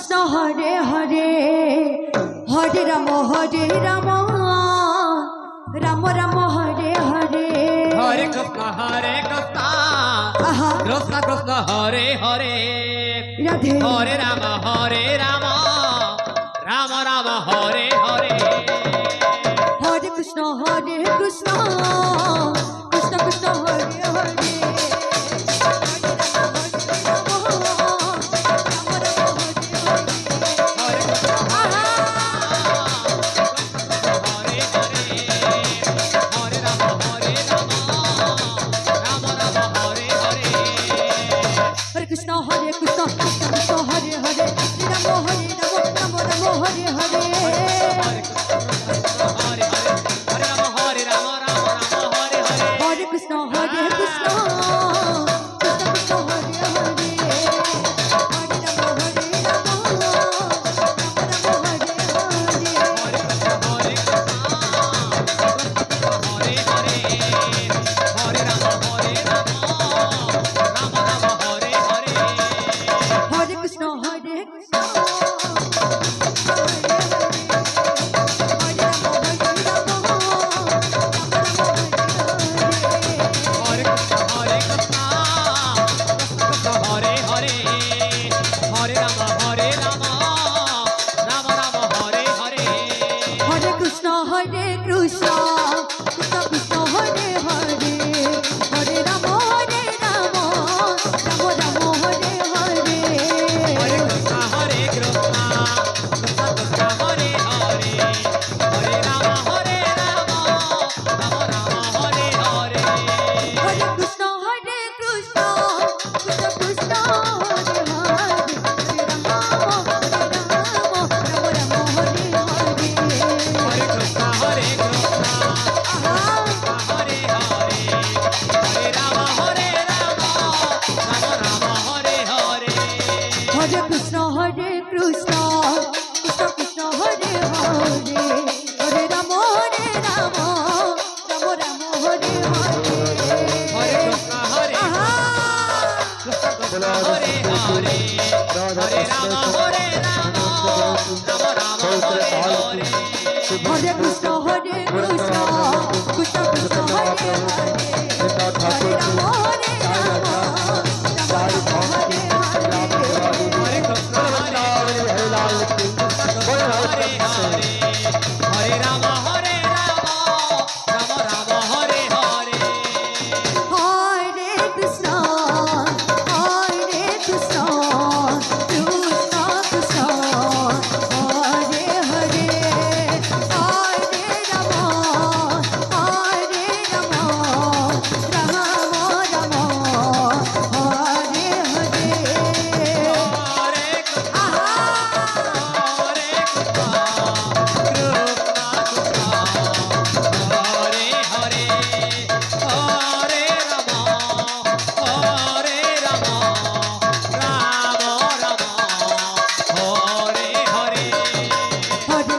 Krishna Hare Hare Hare Ram Ram Ram Hare Hare Hare Krishna Krishna Krishna Hare Hare Radhe Hare Ram Ram Ram Hare Hare Hare Krishna Krishna Krishna Hare Hare Krishna Hare Krishna Krishna Hare Hare Ram Ram Hare Hare Hare Krishna Hare Krishna Krishna Hare Hare Hare Ram Hare Hare Krishna Hare Krishna Krishna Hare Krishna Krishna Krishna Hare Hare Hare Ram Ram Ram Hare Hare Hare Krishna Hare Krishna Krishna Krishna Hare Hare Hare Ram Ram Hare Hare Krishna Hare Krishna Krishna Krishna Hare Hare Hare Ram Ram Ram Hare Hare Hare Krishna Hare Krishna Krishna Krishna